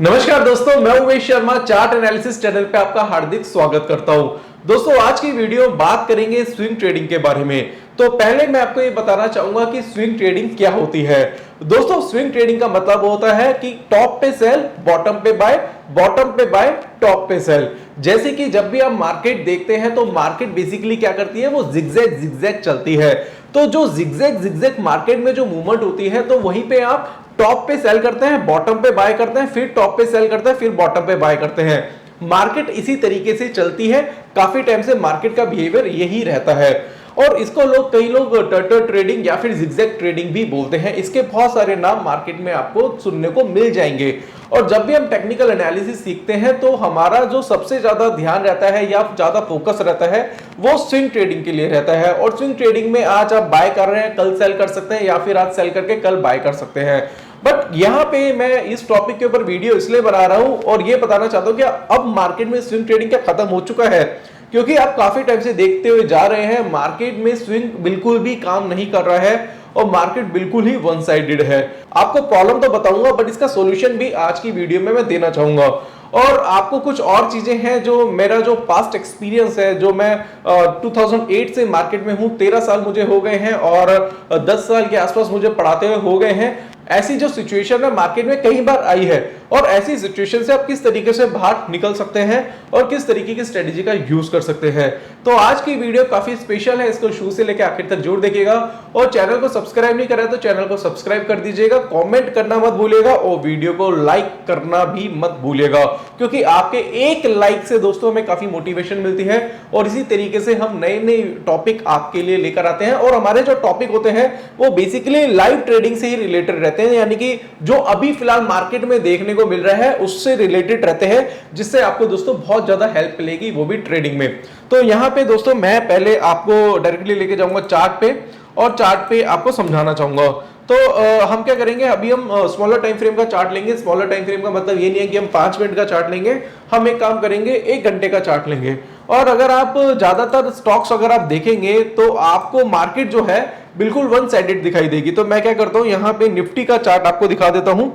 नमस्कार दोस्तों, मैं Umesh Sharma chart analysis channel पे आपका हार्दिक स्वागत करता हूं। दोस्तों, आज की वीडियो बात करेंगे स्विंग ट्रेडिंग के बारे में। तो पहले मैं आपको ये बताना चाहूंगा कि स्विंग ट्रेडिंग क्या होती है। दोस्तों, स्विंग ट्रेडिंग का मतलब होता है कि टॉप पे सेल, बॉटम पे बाय, बॉटम पे बाय, टॉप पे सेल। जैसे कि जब भी आप मार्केट देखते हैं तो मार्केट बेसिकली क्या करती है, वो जिगजैग जिगजैग चलती है। तो जो जिगजैग जिगजैग मार्केट में जो मूवमेंट होती है, तो वहीं पे आप टॉप पे सेल करते हैं, बॉटम पे बाय करते हैं, फिर टॉप पे सेल करते हैं, फिर बॉटम पे बाय करते हैं। मार्केट इसी तरीके से चलती है। काफी टाइम से मार्केट का बिहेवियर यही रहता है और इसको कई लोग टर्टर ट्रेडिंग या फिर जिगजैग ट्रेडिंग भी बोलते हैं। इसके बहुत सारे नाम मार्केट में आपको सुनने को मिल जाएंगे। और जब भी हम टेक्निकल एनालिसिस सीखते हैं तो हमारा जो सबसे ज्यादा ध्यान रहता है या ज्यादा फोकस रहता है वो स्विंग ट्रेडिंग के लिए रहता है। और स्विंग ट्रेडिंग में आज आप बाय कर रहे हैं, कल सेल कर सकते हैं, या फिर आज सेल करके कल बाय कर सकते हैं। बट यहाँ पे मैं इस टॉपिक के ऊपर वीडियो इसलिए बना रहा हूं और ये बताना चाहता हूं कि अब मार्केट में स्विंग ट्रेडिंग क्या खत्म हो चुका है, क्योंकि आप काफी टाइम से देखते हुए जा रहे हैं मार्केट में स्विंग बिल्कुल भी काम नहीं कर रहा है और मार्केट बिल्कुल ही वन साइडेड है। आपको प्रॉब्लम तो बताऊंगा बट इसका सॉल्यूशन भी आज की वीडियो में मैं देना चाहूंगा। और आपको कुछ और चीजें हैं जो मेरा जो पास्ट एक्सपीरियंस है, जो मैं 2008 से मार्केट में हूं, 13 साल मुझे हो गए हैं और 10 साल के आसपास मुझे पढ़ाते हुए हो गए हैं। ऐसी जो सिचुएशन है मार्केट में कई बार आई है और ऐसी सिचुएशन से आप किस तरीके से बाहर निकल सकते हैं और किस तरीके की स्ट्रेटेजी का यूज कर सकते हैं। तो आज की वीडियो काफी स्पेशल है, इसको शुरू से लेकर आखिर तक जरूर देखिएगा। और चैनल को सब्सक्राइब नहीं करा तो चैनल को सब्सक्राइब कर दीजिएगा, कमेंट करना मत भूलिएगा और वीडियो को लाइक करना भी मत भूलिएगा, क्योंकि आपके एक लाइक से दोस्तों हमें काफी मोटिवेशन मिलती है और इसी तरीके से हम नए नए टॉपिक आपके लिए लेकर आते हैं। और हमारे जो टॉपिक होते हैं वो बेसिकली लाइव ट्रेडिंग से ही रिलेटेड रहते हैं, यानी कि जो अभी फिलहाल मार्केट में देखने को मिल रहा है उससे रिलेटेड रहते हैं, जिससे आपको दोस्तों बहुत ज्यादा हेल्प मिलेगी, वो भी ट्रेडिंग में। तो यहां पे दोस्तों मैं पहले आपको डायरेक्टली लेके जाऊंगा चार्ट पे और चार्ट पे आपको समझाना चाहूंगा। तो हम क्या करेंगे, अभी हम स्मॉलर टाइम फ्रेम का चार्ट लेंगे। स्मॉलर टाइम फ्रेम का मतलब ये नहीं है कि हम 5 मिनट का चार्ट लेंगे, हम एक काम करेंगे 1 घंटे का चार्ट लेंगे। और अगर आप ज्यादातर स्टॉक्स अगर आप देखेंगे तो आपको मार्केट जो है बिल्कुल वन साइडेड दिखाई देगी। तो मैं क्या करता हूं, यहाँ पे निफ्टी का चार्ट आपको दिखा देता हूं।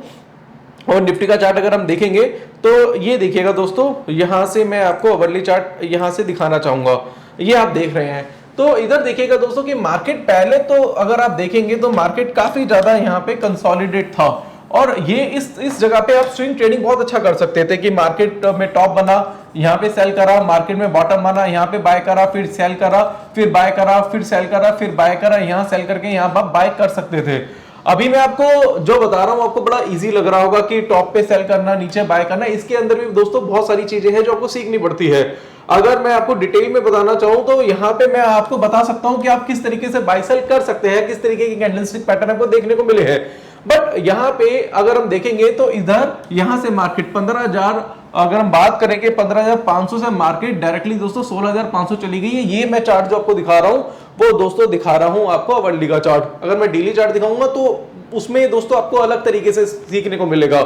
और निफ्टी का चार्ट अगर हम देखेंगे तो ये देखिएगा दोस्तों, यहां से मैं आपको अवरली चार्ट यहां से दिखाना चाहूंगा। ये आप देख रहे हैं, तो इधर देखिएगा दोस्तों कि मार्केट पहले तो अगर आप देखेंगे तो मार्केट काफी ज्यादा यहाँ पे कंसोलिडेट था और ये इस जगह पे आप स्विंग ट्रेडिंग बहुत अच्छा कर सकते थे कि मार्केट में टॉप बना, यहाँ पे सेल करा, मार्केट में बॉटम बना, यहाँ पे बाय करा, फिर सेल करा, फिर बाय करा, फिर सेल करा, फिर बाय करा, यहाँ सेल करके यहाँ पर बाय कर सकते थे। अभी मैं आपको जो बता रहा हूं आपको बड़ा इजी लग रहा होगा कि टॉप पे सेल करना, नीचे बाय करना। इसके अंदर भी दोस्तों बहुत सारी चीजें हैं जो आपको सीखनी पड़ती है। अगर मैं आपको डिटेल में बताना चाहूं तो यहाँ पे मैं आपको बता सकता हूं कि आप किस तरीके से बाय सेल कर सकते हैं, किस तरीके की कैंडलस्टिक पैटर्न आपको देखने को मिले हैं। बट यहाँ पे अगर हम देखेंगे तो इधर यहाँ से मार्केट 15,000, अगर हम बात करेंगे 15,500 से मार्केट डायरेक्टली दोस्तों 16,500 चली गई है। ये मैं चार्ट जो आपको दिखा रहा हूं वो दोस्तों दिखा रहा हूं आपको अवरली का चार्ट। अगर मैं डेली चार्ट दिखाऊंगा तो उसमें दोस्तों आपको अलग तरीके से सीखने को मिलेगा।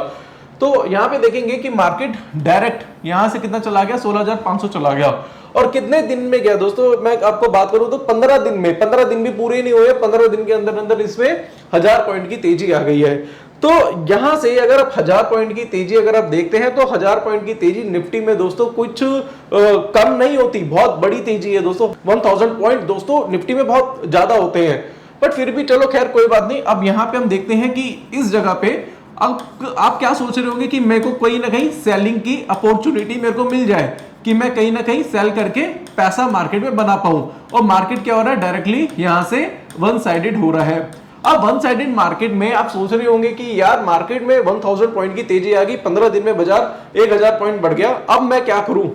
तो यहाँ पे देखेंगे कि मार्केट डायरेक्ट यहाँ से कितना चला गया, 16,500 चला गया। और कितने दिन में गया दोस्तों, मैं आपको बात करूं तो 15 दिन में, 15 दिन भी पूरे नहीं हुए, 15 दिन के अंदर अंदर इसमें 1000 पॉइंट की तेजी आ गई है। तो यहां से अगर आप 1000 पॉइंट की तेजी अगर आप देखते हैं तो 1000 पॉइंट की तेजी निफ्टी में दोस्तों कुछ कम नहीं होती, बहुत बड़ी तेजी है दोस्तों। 1000 पॉइंट दोस्तों निफ्टी में बहुत ज्यादा होते हैं, बट फिर भी चलो खैर कोई बात नहीं। अब यहाँ पे हम देखते हैं कि इस जगह पे अब आप क्या सोच रहे होंगे कि मेरे को कहीं ना कहीं सेलिंग की अपॉर्चुनिटी मेरे को मिल जाए, कि मैं कहीं ना कहीं सेल करके पैसा मार्केट में बना पाऊं। और मार्केट क्या हो रहा है, डायरेक्टली यहां से वन साइडेड हो रहा है। अब वन साइडेड मार्केट में आप सोच रहे होंगे कि यार मार्केट में 1000 पॉइंट की तेजी आ गई, 15 दिन में बाजार 1000 पॉइंट बढ़ गया, अब मैं क्या करूं।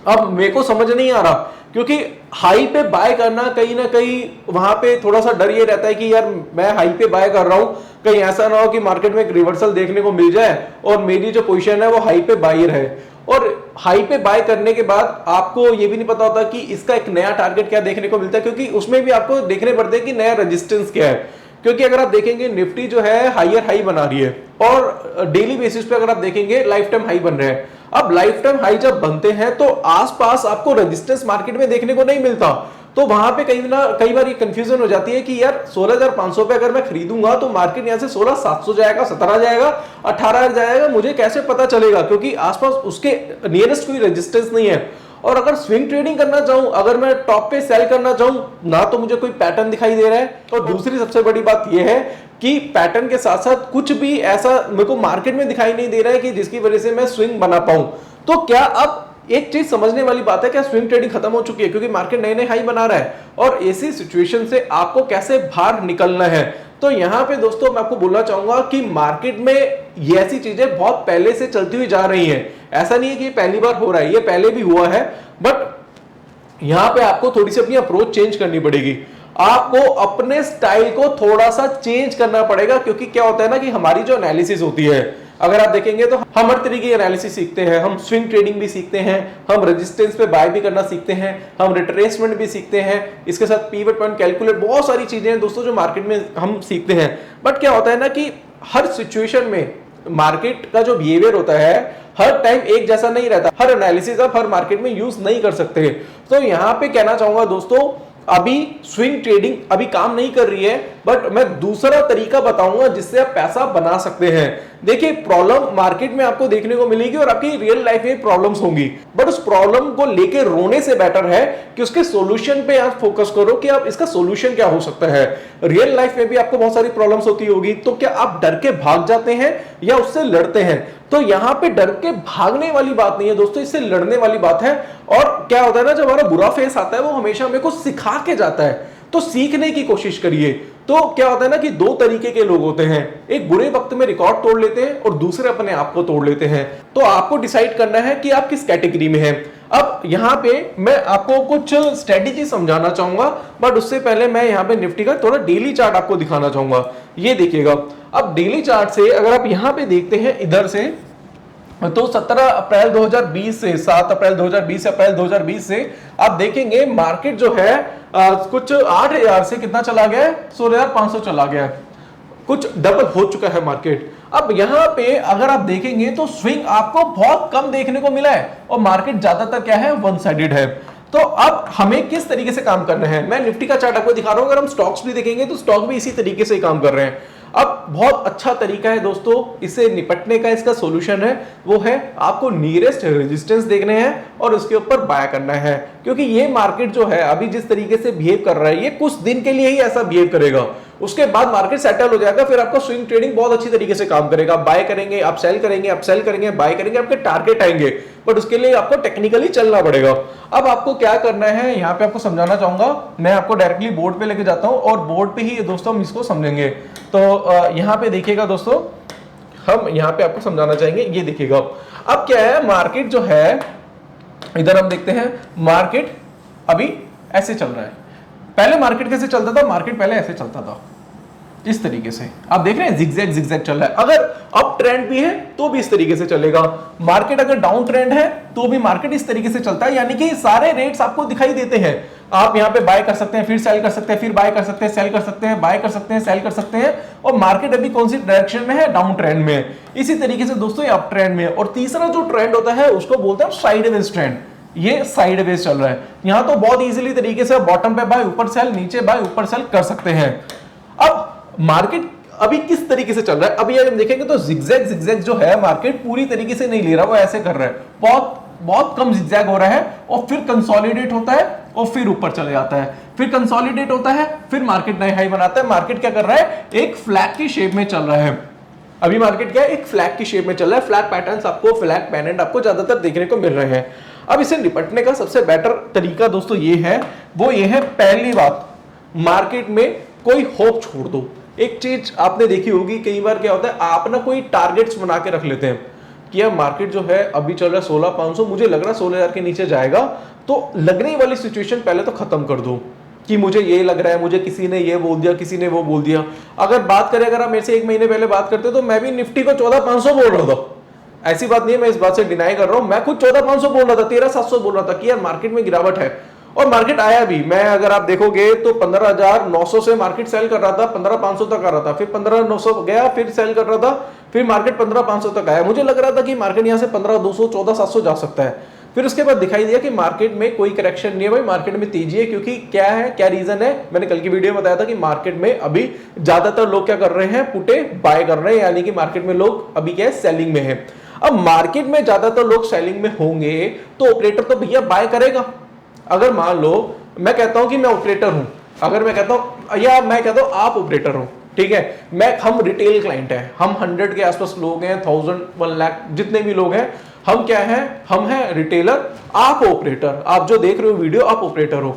अब मेरे को समझ नहीं आ रहा, क्योंकि हाई पे बाय करना कहीं ना कहीं वहां पे थोड़ा सा डर ये रहता है कि यार मैं हाई पे बाय कर रहा हूं, कहीं ऐसा ना हो कि मार्केट में एक रिवर्सल देखने को मिल जाए और मेरी जो पोजीशन है वो हाई पे बायर है। और हाई पे बाय करने के बाद आपको ये भी नहीं पता होता कि इसका एक नया टारगेट क्या देखने को मिलता है, क्योंकि उसमें भी आपको देखने पड़ते हैं कि नया रेजिस्टेंस क्या है। क्योंकि अगर आप देखेंगे निफ्टी जो है हायर हाई बना रही है और डेली बेसिस पे अगर आप देखेंगे लाइफ टाइम हाई बन रहे हैं। अब लाइफ टाइम हाई जब बनते हैं तो आसपास आपको रेजिस्टेंस मार्केट में देखने को नहीं मिलता, तो वहां पे कई बार ये कंफ्यूजन हो जाती है कि यार 16,500 पे अगर मैं खरीदूंगा तो मार्केट यहाँ से 16,700 जाएगा, 17 जाएगा, 18 जाएगा, मुझे कैसे पता चलेगा, क्योंकि आसपास उसके नियरेस्ट कोई रेजिस्टेंस नहीं है। और अगर स्विंग ट्रेडिंग करना चाहूं, अगर मैं टॉप पे सेल करना चाहूं, ना तो मुझे कोई पैटर्न दिखाई दे रहा है, और दूसरी सबसे बड़ी बात यह है कि पैटर्न के साथ साथ कुछ भी ऐसा मेरे को मार्केट में दिखाई नहीं दे रहा है कि जिसकी वजह से मैं स्विंग बना पाऊं। तो क्या अब एक चीज समझने वाली बात है, क्या स्विंग ट्रेडिंग खत्म हो चुकी है, क्योंकि मार्केट नए नए हाई बना रहा है, और ऐसी सिचुएशन से आपको कैसे बाहर निकलना है। तो यहां पे दोस्तों मैं आपको बोलना चाहूंगा कि मार्केट में ये ऐसी चीजें बहुत पहले से चलती हुई जा रही हैं। ऐसा नहीं है कि ये पहली बार हो रहा है, ये पहले भी हुआ है, बट यहां पे आपको थोड़ी सी अपनी अप्रोच चेंज करनी पड़ेगी। आपको अपने स्टाइल को थोड़ा सा चेंज करना पड़ेगा, क्योंकि क्या होता है ना कि हमारी जो एनालिसिस होती है, अगर आप देखेंगे तो हम हर तरीके की एनालिसिस सीखते हैं, हम स्विंग ट्रेडिंग भी सीखते हैं, हम रेजिस्टेंस पे बाय भी करना सीखते हैं, हम रिट्रेसमेंट भी सीखते हैं, इसके साथ पिवट पॉइंट कैलकुलेट, बहुत सारी चीजें हैं दोस्तों जो मार्केट में हम सीखते हैं। बट क्या होता है ना कि हर सिचुएशन में मार्केट का जो बिहेवियर होता है हर टाइम एक जैसा नहीं रहता, हर एनालिसिस आप हर मार्केट में यूज नहीं कर सकते। तो यहां पे कहना चाहूंगा दोस्तों, अभी स्विंग ट्रेडिंग अभी काम नहीं कर रही है, बट मैं दूसरा तरीका बताऊंगा जिससे आप पैसा बना सकते हैं। देखिए, प्रॉब्लम मार्केट में आपको देखने को मिलेगी और आपकी रियल लाइफ में प्रॉब्लम्स होंगी, बट उस प्रॉब्लम को लेके रोने से बेटर है कि उसके सॉल्यूशन पे आप फोकस करो कि आप इसका सॉल्यूशन क्या हो सकता है। रियल लाइफ में भी आपको बहुत सारी प्रॉब्लम्स होती होगी, तो क्या आप डर के भाग जाते हैं या उससे लड़ते हैं? तो यहां पे डर के भागने वाली बात नहीं है दोस्तों, इससे लड़ने वाली बात है। और क्या होता है ना, जब हमारा बुरा फेस आता है वो हमेशा हमें को सिखा के जाता है, तो सीखने की कोशिश करिए। तो क्या होता है ना कि दो तरीके के लोग होते हैं, एक बुरे वक्त में रिकॉर्ड तोड़ लेते हैं और दूसरे अपने आप को तोड़ लेते हैं। तो आपको डिसाइड करना है कि आप किस कैटेगरी में हैं। अब यहां पे मैं आपको कुछ स्ट्रेटेजी समझाना चाहूंगा, बट उससे पहले मैं यहां पे निफ्टी का थोड़ा डेली चार्ट आपको दिखाना चाहूंगा। ये देखिएगा, अब डेली चार्ट से अगर आप यहां पे देखते हैं इधर से, तो 17 अप्रैल 2020 से 7 अप्रैल 2020 अप्रैल 2020 से आप देखेंगे मार्केट जो है कुछ 8,000 से कितना चला गया है, 16,500 चला गया है, कुछ डबल हो चुका है मार्केट। अब यहां पे अगर आप देखेंगे तो स्विंग आपको बहुत कम देखने को मिला है और मार्केट ज्यादातर क्या है, वन साइडेड है। तो अब हमें किस तरीके से काम करना है, मैं निफ्टी का चार्ट आपको दिखा रहा हूं। अगर हम स्टॉक्स भी देखेंगे तो स्टॉक भी इसी तरीके से काम कर रहे हैं। अब बहुत अच्छा तरीका है दोस्तों इससे निपटने का, इसका सॉल्यूशन है वो है आपको नियरेस्ट रेजिस्टेंस देखने हैं और उसके ऊपर बाय करना है, क्योंकि ये मार्केट जो है अभी जिस तरीके से बिहेव कर रहा है ये कुछ दिन के लिए ही ऐसा बिहेव करेगा, उसके बाद मार्केट सेटल हो जाएगा, फिर आपका स्विंग ट्रेडिंग बहुत अच्छी तरीके से काम करेगा। आप बाय करेंगे, आप सेल करेंगे, आप सेल करेंगे, बाय करेंगे, आपके टारगेट आएंगे, बट उसके लिए आपको टेक्निकली चलना पड़ेगा। अब आपको क्या करना है यहाँ पे आपको समझाना चाहूंगा, मैं आपको डायरेक्टली बोर्ड पे लेके जाता हूँ और बोर्ड पे ही दोस्तों हम इसको समझेंगे। तो यहाँ पे देखिएगा दोस्तों, हम यहाँ पे आपको समझाना चाहेंगे, ये देखिएगा। अब क्या है, मार्केट जो है इधर हम देखते हैं, मार्केट अभी ऐसे चल रहा है। पहले मार्केट कैसे चलता था, मार्केट पहले ऐसे चलता था इस तरीके से, आप देख रहे हैं जिगजैग जिगजैग चल रहा है। अगर अप ट्रेंड भी है तो भी इस तरीके से चलेगा, मार्केट अगर डाउन ट्रेंड है तो भी मार्केट इस तरीके से चलता है, यानी कि सारे रेट्स आपको दिखाई देते हैं। आप यहां पे बाय कर सकते हैं, फिर सेल कर सकते हैं, फिर बाय कर सकते हैं, सेल कर सकते हैं, बाय कर सकते हैं, सेल कर सकते हैं, और मार्केट अभी कौन सी डायरेक्शन में है, डाउन ट्रेंड में। इसी तरीके से दोस्तों ये अप ट्रेंड में है। और तीसरा जो ट्रेंड होता है उसको बोलते हैं साइडवेज ट्रेंड, ये साइडवेज चल रहा है। यहां तो बहुत इजीली तरीके से बॉटम पे बाय, ऊपर सेल, नीचे बाय, ऊपर सेल कर सकते हैं। अब मार्केट अभी किस तरीके से चल रहा है, अभी अगर देखेंगे तो जिगजैग जिगजैग जो है मार्केट पूरी तरीके से नहीं ले रहा, वो ऐसे कर रहा है, बहुत बहुत कम जिगजैग हो रहा है, और फिर कंसोलिडेट होता है और फिर ऊपर चले जाता है, फिर कंसोलिडेट होता है, फिर मार्केट नए हाई बनाता है। मार्केट क्या कर रहा है, एक फ्लैग की शेप में चल रहा है। अभी मार्केट क्या है, एक फ्लैग की शेप में चल रहा है। फ्लैग पैटर्न्स आपको, फ्लैग पेंडेंट आपको ज्यादातर देखने को मिल रहे हैं। अब इसे निपटने का सबसे बेटर तरीका दोस्तों ये है, वो ये है, पहली बात, मार्केट में कोई होप छोड़ दो। एक चीज आपने देखी होगी, कई बार क्या होता है, आप ना कोई टारगेट्स बना के रख लेते हैं कि यार मार्केट जो है अभी चल रहा है 16,500, मुझे लग रहा है 16,000 के नीचे जाएगा। तो लगने वाली सिचुएशन पहले तो खत्म कर दो कि मुझे ये लग रहा है, मुझे किसी ने ये बोल दिया, किसी ने वो बोल दिया। अगर बात करें, अगर आप मेरे से 1 महीने पहले बात करते तो मैं भी निफ्टी को 14,500 बोल रहा था, ऐसी बात नहीं है, मैं इस बात से डिनाई कर रहा हूं, मैं खुद 14,500 बोल रहा था, 13,700 बोल रहा था कि यार मार्केट में गिरावट है, और मार्केट आया भी। मैं अगर आप देखोगे तो 15,900 से मार्केट सेल कर रहा था, 15,500 तक आ रहा था, फिर 15,900 गया, फिर सेल कर रहा था, फिर मार्केट 15,500 तक आया। मुझे लग रहा था कि मार्केट यहां से 15,200 14,700 जा सकता है, फिर उसके बाद दिखाई दिया कि मार्केट में कोई करेक्शन नहीं है भाई, मार्केट में तेजी है। क्योंकि क्या है, क्या रीजन है, मैंने कल की वीडियो में बताया था कि मार्केट में अभी ज्यादातर लोग क्या कर रहे हैं, पुटे बाय कर रहे हैं, यानी कि मार्केट में लोग अभी क्या है, सेलिंग में है। अब मार्केट में ज्यादातर लोग सेलिंग में होंगे तो ऑपरेटर तो भैया बाय करेगा। अगर मान लो मैं कहता हूं कि मैं ऑपरेटर हूं, अगर मैं कहता हूं या मैं कहता हूं आप ऑपरेटर हो, ठीक है, हम रिटेल क्लाइंट हैं, हम 100 के आसपास लोग हैं, 1000 1 लाख जितने भी लोग हैं, हम क्या है, हम हैं रिटेलर, आप ऑपरेटर, आप जो देख रहे हो वीडियो आप ऑपरेटर हो।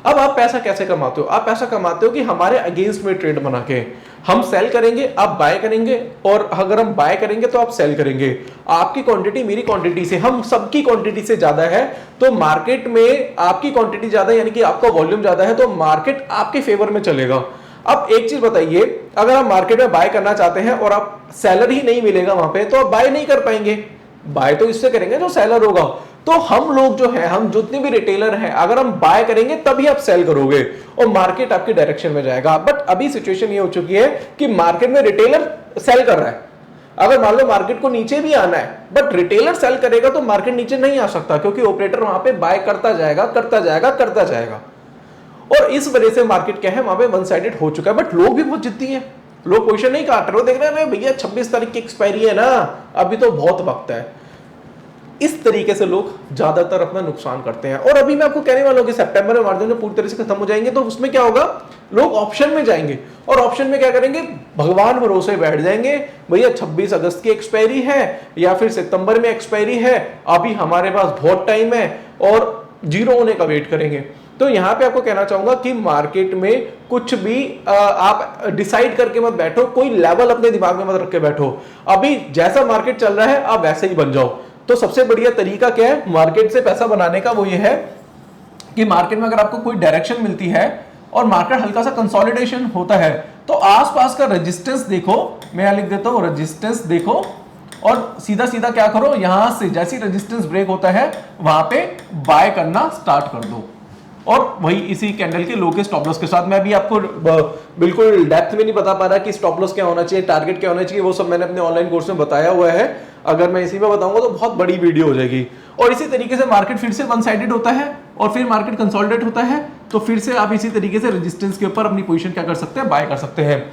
अब आप पैसा कैसे कमाते हो, आप पैसा कमाते हो कि हमारे अगेंस्ट में ट्रेड बना के हम सेल करेंगे, आप बाय करेंगे, और अगर हम बाय करेंगे तो आप सेल करेंगे। आपकी क्वांटिटी मेरी क्वांटिटी से, हम सबकी क्वांटिटी से ज्यादा है, तो मार्केट में आपकी क्वांटिटी ज्यादा है, यानी कि आपका वॉल्यूम ज्यादा है, तो मार्केट आपके फेवर में चलेगा। अब एक चीज बताइए, अगर आप मार्केट में बाय करना चाहते हैं और आप सेलर ही नहीं मिलेगा वहां पे, तो आप बाय नहीं कर पाएंगे। बाय तो इससे करेंगे जो सेलर होगा। तो हम लोग जो है, हम जितने भी रिटेलर हैं, अगर हम बाय करेंगे तभी आप सेल करोगे और मार्केट आपके डायरेक्शन में जाएगा। बट अभी सिचुएशन ये हो चुकी है कि मार्केट में रिटेलर सेल कर रहा है। अगर मान लो मार्केट को नीचे भी आना है बट रिटेलर सेल करेगा तो मार्केट नीचे नहीं आ सकता, क्योंकि ऑपरेटर वहां पे बाय करता जाएगा करता जाएगा करता जाएगा। और इस वजह से मार्केट क्या है, वहां पे वन साइडेड हो चुका है। बट लोग भी बहुत जिद्दी हैं, लोग पोजीशन नहीं काट रहे हो, देख रहे हैं भैया 26 तारीख की एक्सपायरी है ना, अभी तो बहुत वक्त है। इस तरीके से लोग ज्यादातर अपना नुकसान करते हैं। और अभी मैं आपको कहने वाला हूं कि सितंबर में मार्जिन पूरी तरह से खत्म हो जाएंगे, तो उसमें क्या होगा, लोग ऑप्शन में जाएंगे और ऑप्शन में क्या करेंगे, भगवान भरोसे बैठ जाएंगे, भैया 26 अगस्त की एक्सपायरी है या फिर सितंबर में एक्सपायरी है, अभी हमारे पास बहुत टाइम है, और जीरो होने का वेट करेंगे। तो यहां पे आपको कहना चाहूंगा कि मार्केट में कुछ भी आप डिसाइड करके मत बैठो, कोई लेवल अपने दिमाग में मत रख के बैठो। अभी जैसा मार्केट चल रहा है आप वैसे ही बन जाओ। तो सबसे बढ़िया तरीका क्या है मार्केट से पैसा बनाने का, वो ये है कि मार्केट में अगर आपको कोई डायरेक्शन मिलती है और मार्केट हल्का सा कंसोलिडेशन होता है, तो आसपास का रेजिस्टेंस देखो, मैं यहां लिख देता हूं रेजिस्टेंस देखो, और सीधा सीधा क्या करो, यहां से जैसी रेजिस्टेंस ब्रेक होता है वहां पे बाय करना स्टार्ट कर दो। और वही इसी कैंडल के लो के स्टॉप लॉस के साथ, मैं भी आपको बिल्कुल डेप्थ में नहीं बता पा रहा कि स्टॉप लॉस क्या होना चाहिए, टारगेट क्या होना चाहिए, वो सब मैंने अपने ऑनलाइन कोर्स में बताया हुआ है। अगर मैं इसी में बताऊंगा तो बहुत बड़ी वीडियो हो जाएगी। और इसी तरीके से मार्केट फिर से वन साइडेड होता है और फिर मार्केट कंसोलिडेट होता है, तो फिर से आप इसी तरीके से रेजिस्टेंस के ऊपर अपनी पोजीशन क्या कर सकते हैं, बाय कर सकते हैं।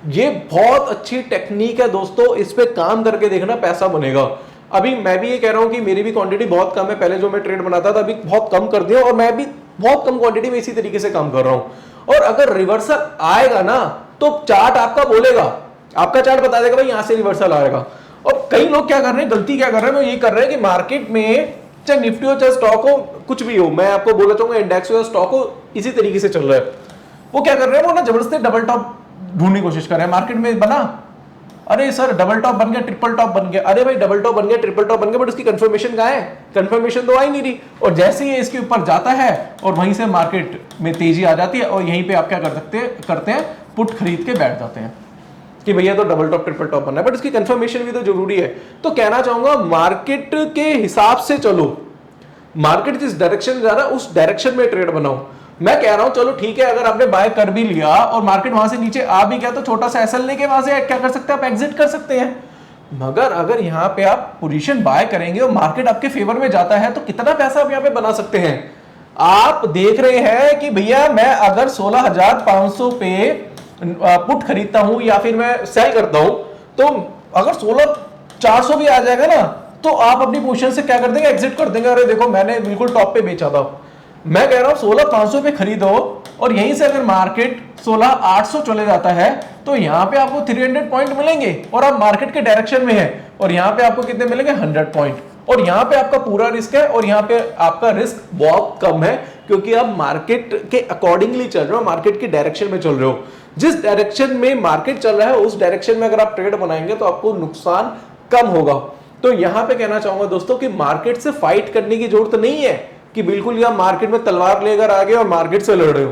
ये बहुत अच्छी टेक्निक है दोस्तों, इस पे काम करके देखना, पैसा बनेगा। अभी मैं भी ये कह रहा हूं कि मेरी भी क्वांटिटी बहुत कम है, पहले जो मैं ट्रेड बनाता था अभी बहुत कम कर दिया, और मैं भी बहुत कम क्वांटिटी में इसी तरीके से काम कर रहा हूं। और अगर रिवर्सल आएगा ना तो चार्ट आपका बोलेगा, आपका चार्ट बता देगा भाई यहां से रिवर्सल आएगा। और कई लोग क्या कर रहे हैं, गलती क्या कर रहे हैं, वो ये कर रहे हैं कि मार्केट में चाहे निफ्टी हो चाहे स्टॉक हो, कुछ भी हो, मैं आपको बोलना चाहूंगा इंडेक्स हो या स्टॉक हो, इसी तरीके से चल रहा है। वो क्या कर रहे हैं, वो ना जबरदस्ती डबल टॉप ढूंढने की कोशिश कर रहे हैं। मार्केट में बना, अरे सर डबल टॉप बन गया, ट्रिपल टॉप बन गया, अरे भाई डबल टॉप बन गया, ट्रिपल टॉप बन गया, बट उसकी कंफर्मेशन कहां है, कंफर्मेशन तो आ ही नहीं रही। और जैसे ही इसके ऊपर जाता है और वहीं से मार्केट में तेजी आ जाती है, और यहीं पे आप क्या करते हैं, पुट खरीद के बैठ जाते हैं कि भैया तो डबल टॉप ट्रिपल टॉप बनना है, बट इसकी कंफर्मेशन भी तो जरूरी है। तो कहना चाहूंगा मार्केट के हिसाब से चलो, मार्केट जिस डायरेक्शन जा रहा है उस डायरेक्शन में ट्रेड बनाओ। मैं कह रहा हूं चलो ठीक है, अगर आपने बाय कर भी लिया और मार्केट वहां से नीचे आ भी गया तो छोटा सा एसएल लेके वहां से क्या कर सकते हैं, आप एग्जिट कर सकते हैं। मगर अगर यहां पे आप पोजीशन बाय करेंगे और मार्केट आपके फेवर में जाता है तो कितना पैसा आप यहां पे बना सकते हैं। आप देख रहे हैं कि भैया मैं अगर 16,500 पे पुट खरीदता हूं या फिर मैं सेल करता हूं, तो अगर 16,400 भी आ जाएगा ना तो आप अपनी पोजीशन से क्या कर देंगे, एग्जिट कर देंगे। अरे देखो मैंने बिल्कुल टॉप पे बेचा था। मैं कह रहा हूं 16,500 पे खरीदो, और यहीं से अगर मार्केट 16,800 चले जाता है तो यहां पे आपको 300 पॉइंट मिलेंगे और आप मार्केट के डायरेक्शन में है, और यहां पे आपको कितने मिलेंगे, 100 पॉइंट। और यहां पे आपका पूरा रिस्क है, और यहां पे आपका रिस्क बहुत कम है, क्योंकि आप मार्केट के अकॉर्डिंगली चल रहे हो, मार्केट के डायरेक्शन में चल रहे हो। जिस डायरेक्शन में मार्केट चल रहा है उस डायरेक्शन में अगर आप ट्रेड बनाएंगे तो आपको नुकसान कम होगा। तो यहां पे कहना चाहूंगा दोस्तों कि मार्केट से फाइट करने की जरूरत नहीं है कि बिल्कुल यहां मार्केट में तलवार लेकर आ गए और मार्केट से लड़ रहे हो।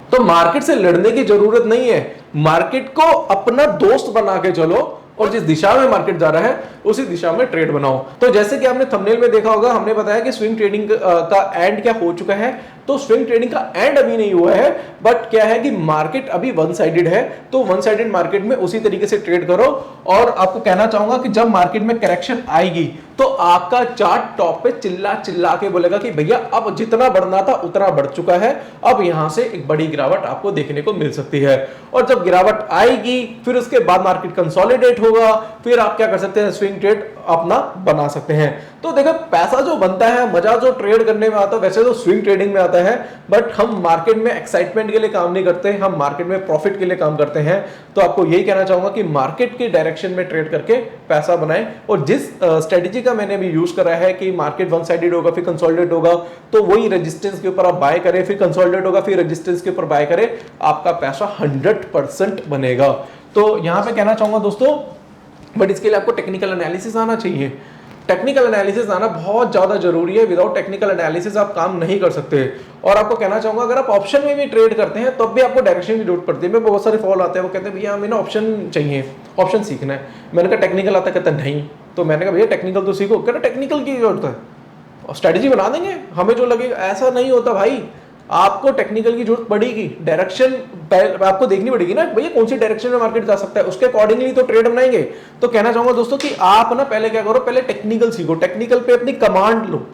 तो मार्केट से लड़ने की जरूरत नहीं है, मार्केट को अपना दोस्त बना के चलो, और जिस दिशा में मार्केट जा रहा है उसी दिशा में ट्रेड बनाओ। तो जैसे कि आपने थंबनेल में देखा होगा, हमने बताया कि स्विंग ट्रेडिंग का एंड क्या हो चुका है। तो स्विंग ट्रेडिंग का एंड अभी नहीं हुआ है, बट क्या है कि मार्केट अभी वन साइडेड है, तो वन साइडेड मार्केट में उसी तरीके से ट्रेड करो। और आपको कहना चाहूंगा कि जब मार्केट में करेक्शन आएगी तो आपका चार्ट टॉप पे चिल्ला चिल्ला के बोलेगा कि भैया अब जितना बढ़ना था उतना बढ़ चुका है, अब यहां से एक बड़ी गिरावट आपको देखने को मिल सकती है। और जब गिरावट आएगी फिर उसके बाद मार्केट कंसोलिडेट होगा, फिर आप क्या कर सकते हैं, स्विंग ट्रेड अपना बना सकते हैं। तो देखो पैसा जो बनता है, मजा जो ट्रेड करने में आता है वैसे तो स्विंग ट्रेडिंग में आता है, बट हम मार्केट में एक्साइटमेंट के लिए काम नहीं करते, हम मार्केट में प्रॉफिट के लिए काम करते हैं। तो आपको यही कहना चाहूंगा कि मार्केट के डायरेक्शन में ट्रेड करके पैसा बनाएं। और जिस स्ट्रेटेजी का मैंने अभी यूज करा है कि मार्केट वन साइडेड होगा फिर कंसोलिडेट होगा, तो वही रेजिस्टेंस के ऊपर आप बाय करें, फिर कंसोलिडेट होगा फिर रेजिस्टेंस के ऊपर बाय करें, आपका पैसा 100% बनेगा। तो यहां पे कहना चाहूंगा दोस्तों, बट इसके लिए आपको टेक्निकल एनालिसिस आना चाहिए। टेक्निकल एनालिसिस आना बहुत ज्यादा जरूरी है, विदाउट टेक्निकल एनालिसिस आप काम नहीं कर सकते। और आपको कहना चाहूंगा अगर आप ऑप्शन में भी ट्रेड करते हैं तब भी आपको डायरेक्शन की जरूरत पड़ती है। मैं बहुत सारे फॉल आते हैं, वो कहते हैं भैया हमें ना ऑप्शन चाहिए, ऑप्शन सीखना है। मैंने कहा टेक्निकल आता, कहता नहीं। तो मैंने कहा भैया टेक्निकल तो सीखो, कहता टेक्निकल की जरूरत है, स्ट्रेटेजी बना देंगे हमें जो लगेगा। ऐसा नहीं होता भाई, आपको टेक्निकल की जरूरत पड़ेगी, डायरेक्शन आपको देखनी पड़ेगी ना भैया कौन सी डायरेक्शन में मार्केट जा सकता है, उसके अकॉर्डिंगली तो ट्रेड बनाएंगे। तो कहना चाहूंगा दोस्तों कि आप ना पहले क्या करो, पहले टेक्निकल सीखो, टेक्निकल पे अपनी कमांड लो।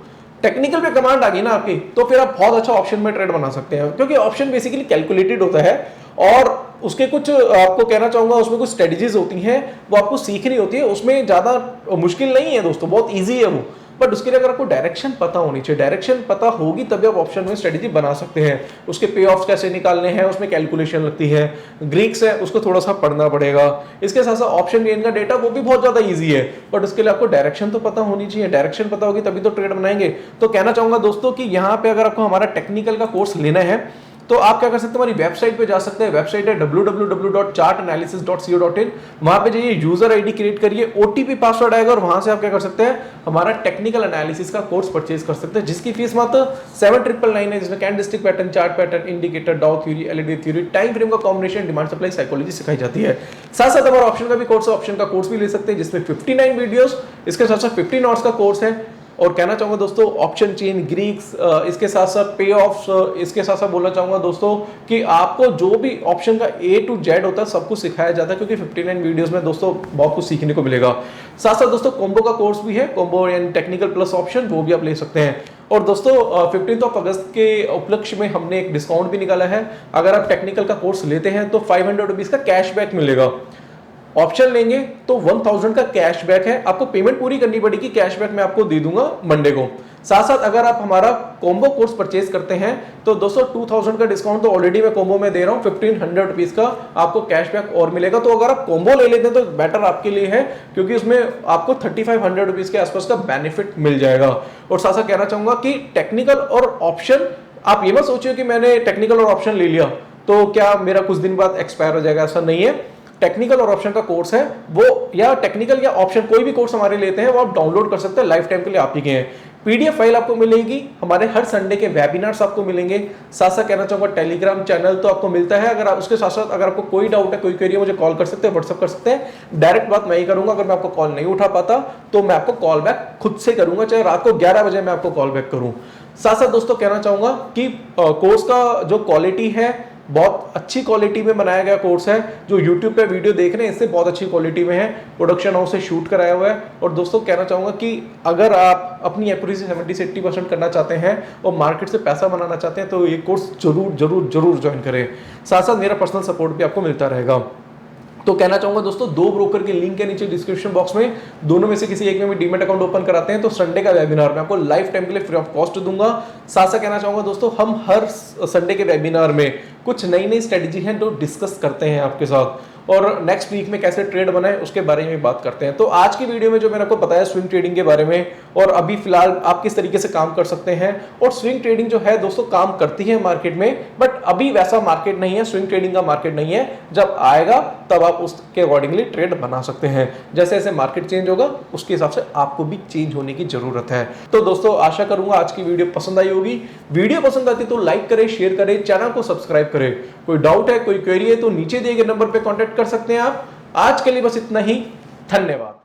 टेक्निकल पे कमांड आ गई ना आपकी, तो फिर आप बहुत अच्छा ऑप्शन में ट्रेड बना सकते हैं, क्योंकि ऑप्शन बेसिकली कैलकुलेटेड होता है और उसके कुछ आपको कहना चाहूंगा उसमें कुछ स्ट्रेटजीज होती हैं, वो आपको सीखनी होती है। उसमें ज्यादा मुश्किल नहीं है दोस्तों, बहुत ईजी है वो। बट उसके लिए अगर आपको डायरेक्शन पता होनी चाहिए, डायरेक्शन पता होगी तभी आप ऑप्शन में स्ट्रेटजी बना सकते हैं। उसके पे ऑफ्स कैसे निकालने हैं, उसमें कैलकुलेशन लगती है, ग्रीक्स है उसको थोड़ा सा पढ़ना पड़ेगा। इसके साथ साथ ऑप्शन गेन का डेटा वो भी बहुत ज्यादा इजी है, बट उसके लिए आपको डायरेक्शन तो पता होनी चाहिए। डायरेक्शन पता होगी तभी तो ट्रेड बनाएंगे। तो कहना चाहूंगा दोस्तों कि यहाँ पे अगर आपको हमारा टेक्निकल का कोर्स लेना है तो आप क्या कर सकते हैं, हमारी वेबसाइट पे जा सकते हैं। वेबसाइट है www.chartanalysis.co.in। वहां पे जाइए, यूजर आईडी क्रिएट करिए, ओटीपी पासवर्ड आएगा और वहां से आप क्या कर सकते हैं, हमारा टेक्निकल एनालिसिस का कोर्स परचेज कर सकते हैं, जिसकी फीस मात्र 7,999 है, जिसमें candlestick pattern, chart pattern, indicator, डाउ theory, LED theory, time frame का कॉम्बिनेशन, डिमांड सप्लाई साइकोलॉजी सिखाई जाती है। साथ साथ हमारा ऑप्शन का भी कोर्स है, ऑप्शन का कोर्स भी ले सकते हैं, जिसमें 59 वीडियोस, इसके साथ साथ 15 आवर्स का कोर्स है। और कहना चाहूंगा दोस्तों ऑप्शन चेन, ग्रीक्स, इसके साथ साथ पे ऑफ्स, इसके साथ साथ बोलना चाहूंगा दोस्तों कि आपको जो भी ऑप्शन का A to Z होता है सब कुछ सिखाया जाता है, क्योंकि 59 वीडियोस में दोस्तों बहुत कुछ सीखने को मिलेगा। साथ साथ दोस्तों कॉम्बो का कोर्स भी है, combo and technical plus option, वो भी आप ले सकते हैं। और दोस्तों 15 अगस्त के उपलक्ष्य में हमने एक डिस्काउंट भी निकाला है। अगर आप टेक्निकल का कोर्स लेते हैं तो 500 रुपीज का कैशबैक मिलेगा। ऑप्शन लेंगे तो 1000 का कैशबैक है, आपको पेमेंट पूरी करनी पड़ेगी, कैशबैक मैं आपको दे दूंगा मंडे को। साथ साथ अगर आप हमारा कॉम्बो कोर्स परचेज करते हैं तो दोस्तों 2000 का डिस्काउंट तो ऑलरेडी मैं कॉम्बो में दे रहा हूं, 1500 रुपीज का आपको कैशबैक और मिलेगा। तो अगर आप कॉम्बो ले लेते हैं तो बेटर आपके लिए है, क्योंकि उसमें आपको 3500 रुपीज के आसपास का बेनिफिट मिल जाएगा। और साथ साथ कहना चाहूंगा कि टेक्निकल और ऑप्शन, आप ये मत सोचिए कि मैंने टेक्निकल और ऑप्शन ले लिया तो क्या मेरा कुछ दिन बाद एक्सपायर हो जाएगा, ऐसा नहीं है। टेक्निकल और ऑप्शन का कोर्स है वो, या टेक्निकल या ऑप्शन कोई भी कोर्स हमारे लेते हैं वो आप डाउनलोड कर सकते हैं, लाइफ टाइम के लिए आप ही के हैं। पीडीएफ फाइल आपको मिलेगी, हमारे हर संडे के वेबिनार्स आपको मिलेंगे। साथ साथ कहना चाहूंगा टेलीग्राम चैनल तो आपको मिलता है। अगर उसके साथ साथ अगर आपको कोई डाउट है, कोई क्वेरी है, मुझे कॉल कर सकते हैं, व्हाट्सएप कर सकते हैं। डायरेक्ट बात मैं ही करूंगा, अगर मैं आपको कॉल नहीं उठा पाता तो मैं आपको कॉल बैक खुद से करूंगा, चाहे रात को 11 बजे मैं आपको कॉल बैक करूं। साथ साथ दोस्तों कहना चाहूंगा कि कोर्स का जो क्वालिटी है बहुत अच्छी क्वालिटी में बनाया गया कोर्स है। जो YouTube पे वीडियो देख रहे हैं इससे बहुत अच्छी क्वालिटी में है, प्रोडक्शन हाउस से शूट कराया हुआ है। और दोस्तों कहना चाहूंगा कि अगर आप अपनी एक्यूरेसी 70 से 80% करना चाहते हैं और मार्केट से पैसा बनाना चाहते हैं तो ये कोर्स जरूर जरूर जरूर ज्वाइन करें। साथ साथ मेरा पर्सनल सपोर्ट भी आपको मिलता रहेगा। तो कहना चाहूंगा दोस्तों, 2 ब्रोकर के लिंक है नीचे डिस्क्रिप्शन बॉक्स में, दोनों में से किसी एक में भी डीमैट अकाउंट ओपन कराते हैं तो संडे का वेबिनार मैं आपको लाइफ टाइम के लिए फ्री ऑफ कॉस्ट दूंगा। साथ साथ कहना चाहूंगा दोस्तों, हम हर संडे के वेबिनार में कुछ नई नई स्ट्रेटजी है जो डिस्कस करते हैं आपके साथ, और नेक्स्ट वीक में कैसे ट्रेड बनाए उसके बारे में बात करते हैं। तो आज की वीडियो में जो मैंने आपको बताया स्विंग ट्रेडिंग के बारे में, और अभी फिलहाल आप किस तरीके से काम कर सकते हैं। और स्विंग ट्रेडिंग जो है दोस्तों काम करती है मार्केट में, बट अभी वैसा मार्केट नहीं है, स्विंग ट्रेडिंग का मार्केट नहीं है। जब आएगा तब आप उसके अकॉर्डिंगली ट्रेड बना सकते हैं। जैसे जैसे मार्केट चेंज होगा उसके हिसाब से आपको भी चेंज होने की जरूरत है। तो दोस्तों आशा करूंगा आज की वीडियो पसंद आई होगी। वीडियो पसंद आती तो लाइक करें, शेयर करें, चैनल को सब्सक्राइब करें। कोई डाउट है, कोई क्वेरी है तो नीचे दिए गए नंबर पर कॉन्टैक्ट कर सकते हैं आप। आज के लिए बस इतना ही, धन्यवाद।